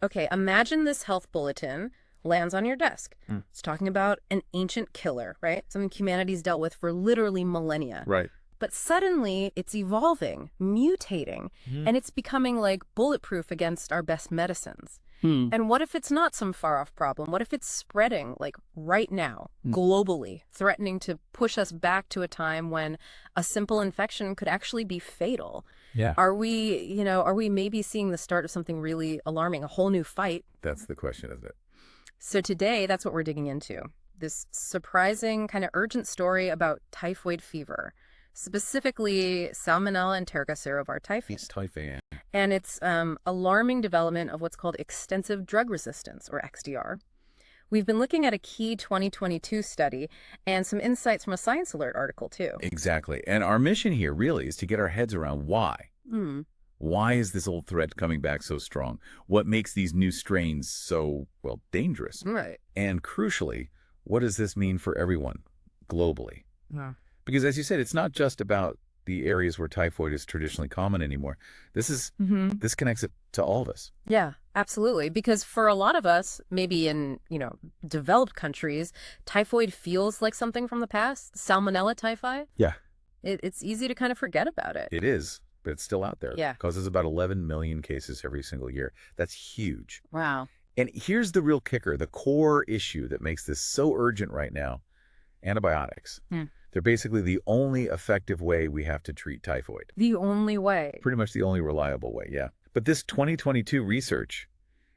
Okay, imagine this health bulletin lands on your desk. It's talking about an ancient killer, right? Something humanity's dealt with for literally millennia. Right. But suddenly it's evolving, mutating, and it's becoming like bulletproof against our best medicines. And what if it's not some far-off problem? What if it's spreading, like right now, globally, threatening to push us back to a time when a simple infection could actually be fatal? Yeah. Are we maybe seeing the start of something really alarming, a whole new fight? That's the question, isn't it? So today, that's what we're digging into. This surprising, kind of urgent story about typhoid fever, specifically Salmonella enterococcus typhi. It's typhoid. And it's alarming development of what's called extensive drug resistance, or XDR. We've been looking at a key 2022 study and some insights from a Science Alert article, too. Exactly. And our mission here really is to get our heads around why. Why is this old threat coming back so strong? What makes these new strains so, well, dangerous? Right. And crucially, what does this mean for everyone globally? Yeah. Because as you said, it's not just about the areas where typhoid is traditionally common anymore. This connects it to all of us. Yeah, absolutely. Because for a lot of us, maybe in, developed countries, typhoid feels like something from the past. Salmonella typhi. Yeah. It's easy to kind of forget about it. It is, but it's still out there. Yeah. It causes about 11 million cases every single year. That's huge. Wow. And here's the real kicker, the core issue that makes this so urgent right now. Antibiotics. They're basically the only effective way we have to treat typhoid. The only way. Pretty much the only reliable way, yeah. But this 2022 research,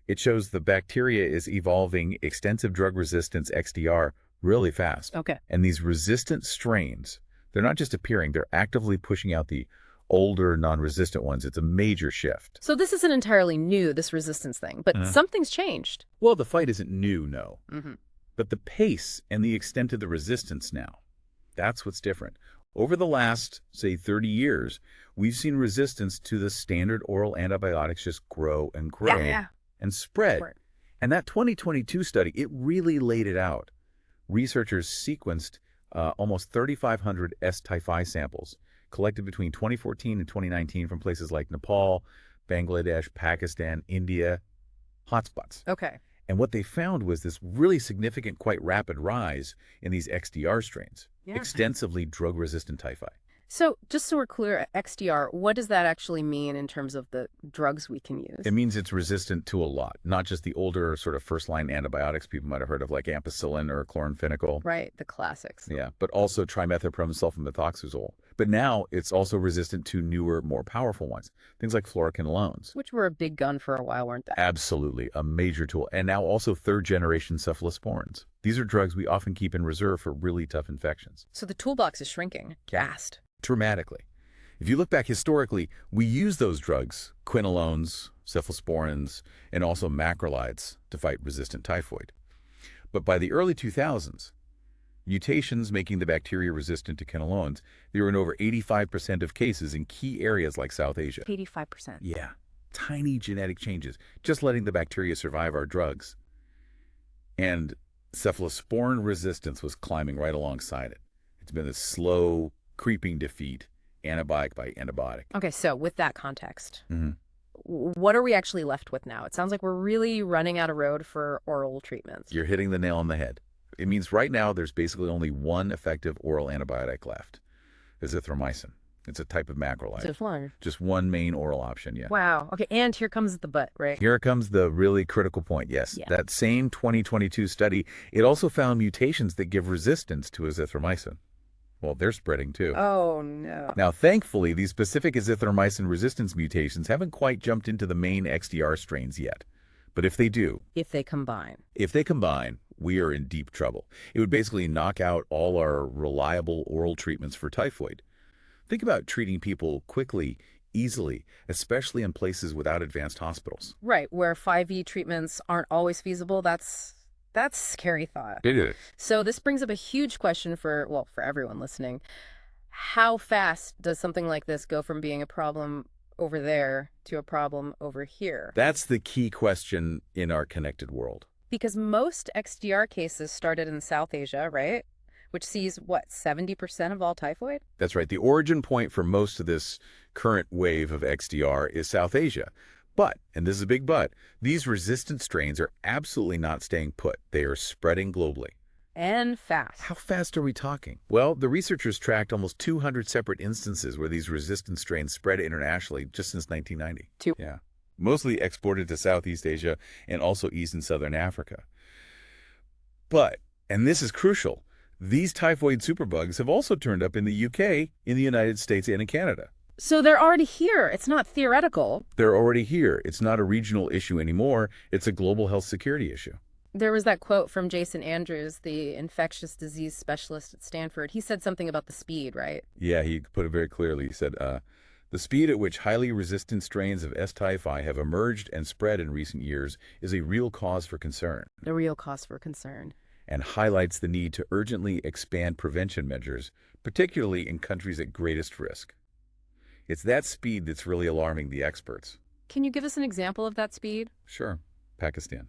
it shows the bacteria is evolving extensive drug resistance XDR really fast. Okay. And these resistant strains, they're not just appearing, they're actively pushing out the older non-resistant ones. It's a major shift. So this isn't entirely new, this resistance thing, but something's changed. Well, the fight isn't new, no. But the pace and the extent of the resistance now, that's what's different. Over the last, say, 30 years, we've seen resistance to the standard oral antibiotics just grow and grow and spread. Right. And that 2022 study, it really laid it out. Researchers sequenced almost 3,500 S. typhi samples collected between 2014 and 2019 from places like Nepal, Bangladesh, Pakistan, India, hotspots. Okay. And what they found was this really significant, quite rapid rise in these XDR strains, extensively drug-resistant typhi. So just so we're clear, XDR, what does that actually mean in terms of the drugs we can use? It means it's resistant to a lot, not just the older sort of first-line antibiotics people might have heard of, like ampicillin or chloramphenicol. Right, the classics. Yeah, but also trimethoprim sulfamethoxazole. But now it's also resistant to newer, more powerful ones, things like fluoroquinolones. Which were a big gun for a while, weren't they? Absolutely, a major tool. And now also third-generation cephalosporins. These are drugs we often keep in reserve for really tough infections. So the toolbox is shrinking fast. Dramatically. If you look back historically, we use those drugs, quinolones, cephalosporins, and also macrolides to fight resistant typhoid. But by the early 2000s, mutations making the bacteria resistant to quinolones, they were in over 85% of cases in key areas like South Asia. 85%. Yeah, tiny genetic changes, just letting the bacteria survive our drugs. And cephalosporin resistance was climbing right alongside it. It's been a slow, creeping defeat, antibiotic by antibiotic. Okay, so with that context, what are we actually left with now? It sounds like we're really running out of road for oral treatments. You're hitting the nail on the head. It means right now there's basically only one effective oral antibiotic left, azithromycin. It's a type of macrolide. Just one main oral option, yeah. Wow. Okay, and here comes the but, right? Here comes the really critical point, yes. Yeah. That same 2022 study, it also found mutations that give resistance to azithromycin. Well, they're spreading too. Oh, no. Now, thankfully, these specific azithromycin resistance mutations haven't quite jumped into the main XDR strains yet. But if they do, If they combine, we are in deep trouble. It would basically knock out all our reliable oral treatments for typhoid. Think about treating people quickly, easily, especially in places without advanced hospitals. Right, where 5E treatments aren't always feasible. That's a scary thought. It is. So this brings up a huge question for everyone listening. How fast does something like this go from being a problem over there to a problem over here? That's the key question in our connected world. Because most XDR cases started in South Asia, right? Which sees, 70% of all typhoid? That's right. The origin point for most of this current wave of XDR is South Asia. But, and this is a big but, these resistant strains are absolutely not staying put. They are spreading globally. And fast. How fast are we talking? Well, the researchers tracked almost 200 separate instances where these resistant strains spread internationally just since 1990. Yeah. Mostly exported to Southeast Asia and also East and Southern Africa. But, and this is crucial, these typhoid superbugs have also turned up in the UK, in the United States, and in Canada. So they're already here. It's not theoretical. They're already here. It's not a regional issue anymore. It's a global health security issue. There was that quote from Jason Andrews, the infectious disease specialist at Stanford. He said something about the speed, right? Yeah, he put it very clearly. He said, the speed at which highly resistant strains of S. typhi have emerged and spread in recent years is a real cause for concern. A real cause for concern. And highlights the need to urgently expand prevention measures, particularly in countries at greatest risk. It's that speed that's really alarming the experts. Can you give us an example of that speed? Sure. Pakistan.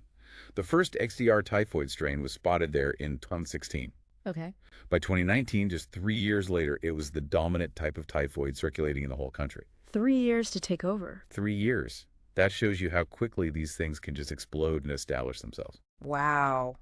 The first XDR typhoid strain was spotted there in 2016. Okay. By 2019, just 3 years later, it was the dominant type of typhoid circulating in the whole country. 3 years to take over. 3 years. That shows you how quickly these things can just explode and establish themselves. Wow.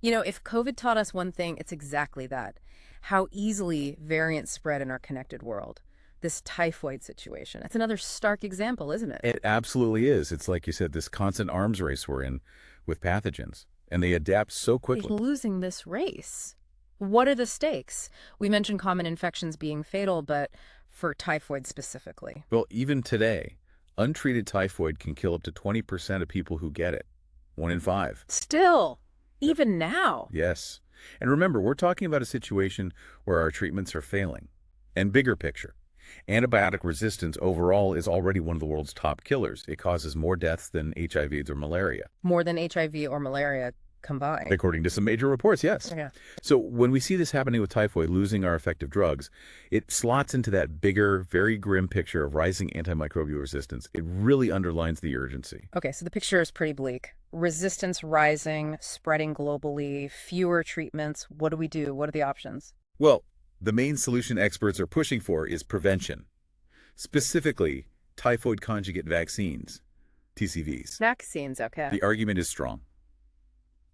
You know, if COVID taught us one thing, it's exactly that. How easily variants spread in our connected world. This typhoid situation. That's another stark example, isn't it? It absolutely is. It's like you said, this constant arms race we're in with pathogens, and they adapt so quickly. We're losing this race. What are the stakes? We mentioned common infections being fatal, but for typhoid specifically. Well, even today, untreated typhoid can kill up to 20% of people who get it. 1 in 5. Still, even now. Yes. And remember, we're talking about a situation where our treatments are failing. And bigger picture. Antibiotic resistance overall is already one of the world's top killers. It causes more deaths than HIV or malaria. More than HIV or malaria combined. According to some major reports, yes. Yeah. So when we see this happening with typhoid, losing our effective drugs, it slots into that bigger, very grim picture of rising antimicrobial resistance. It really underlines the urgency. Okay, so the picture is pretty bleak. Resistance rising, spreading globally, fewer treatments. What do we do? What are the options? Well, the main solution experts are pushing for is prevention. Specifically, typhoid conjugate vaccines, TCVs. Vaccines, okay. The argument is strong.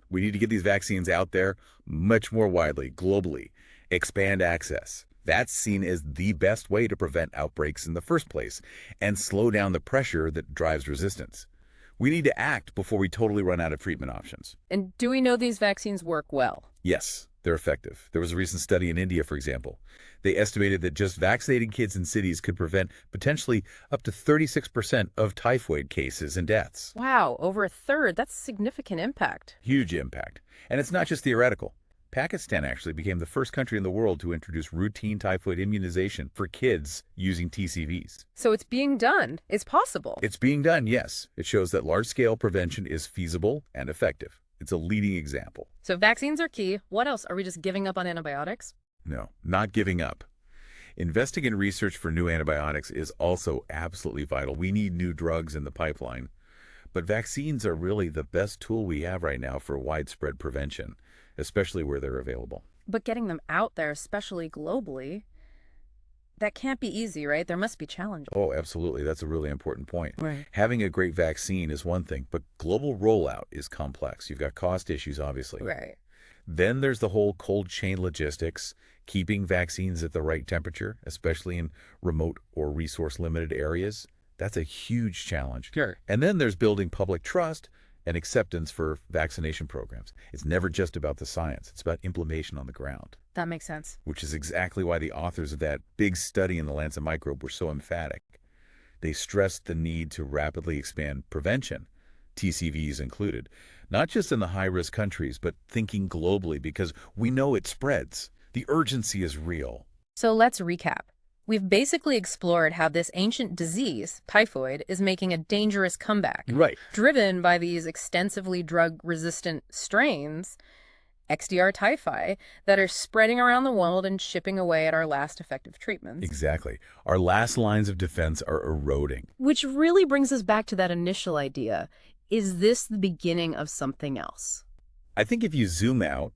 We need to get these vaccines out there much more widely, globally, expand access. That's seen as the best way to prevent outbreaks in the first place and slow down the pressure that drives resistance. We need to act before we totally run out of treatment options. And do we know these vaccines work well? Yes, they're effective. There was a recent study in India, for example. They estimated that just vaccinating kids in cities could prevent potentially up to 36% of typhoid cases and deaths. Wow, over a third. That's significant impact. Huge impact. And it's not just theoretical. Pakistan actually became the first country in the world to introduce routine typhoid immunization for kids using TCVs. So it's being done. It's possible. It's being done, yes. It shows that large-scale prevention is feasible and effective. It's a leading example. So vaccines are key. What else? Are we just giving up on antibiotics? No, not giving up. Investing in research for new antibiotics is also absolutely vital. We need new drugs in the pipeline. But vaccines are really the best tool we have right now for widespread prevention, especially where they're available. But getting them out there, especially globally, that can't be easy, right? There must be challenges. Oh, absolutely. That's a really important point. Right. Having a great vaccine is one thing, but global rollout is complex. You've got cost issues, obviously. Right. Then there's the whole cold chain logistics, keeping vaccines at the right temperature, especially in remote or resource-limited areas. That's a huge challenge. Sure. And then there's building public trust and acceptance for vaccination programs. It's never just about the science. It's about implementation on the ground. That makes sense. Which is exactly why the authors of that big study in the Lancet Microbe were so emphatic. They stressed the need to rapidly expand prevention, TCVs included, not just in the high-risk countries, but thinking globally, because we know it spreads. The urgency is real. So let's recap. We've basically explored how this ancient disease, typhoid, is making a dangerous comeback. Right. Driven by these extensively drug-resistant strains, XDR typhi, that are spreading around the world and chipping away at our last effective treatments. Exactly. Our last lines of defense are eroding. Which really brings us back to that initial idea. Is this the beginning of something else? I think if you zoom out,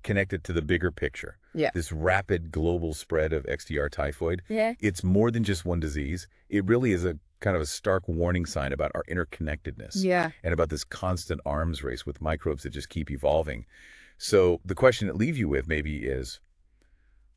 connect it to the bigger picture, this rapid global spread of XDR typhoid, it's more than just one disease. It really is a kind of a stark warning sign about our interconnectedness. Yeah. And about this constant arms race with microbes that just keep evolving. So the question it leaves you with maybe is,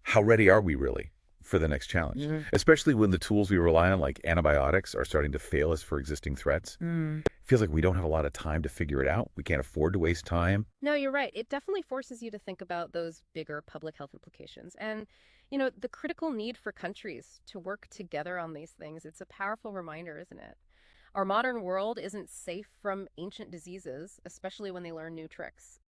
how ready are we really for the next challenge? Especially when the tools we rely on, like antibiotics, are starting to fail us for existing threats. It feels like we don't have a lot of time to figure it out. We can't afford to waste time. No, you're right. It definitely forces you to think about those bigger public health implications. And, the critical need for countries to work together on these things, it's a powerful reminder, isn't it? Our modern world isn't safe from ancient diseases, especially when they learn new tricks.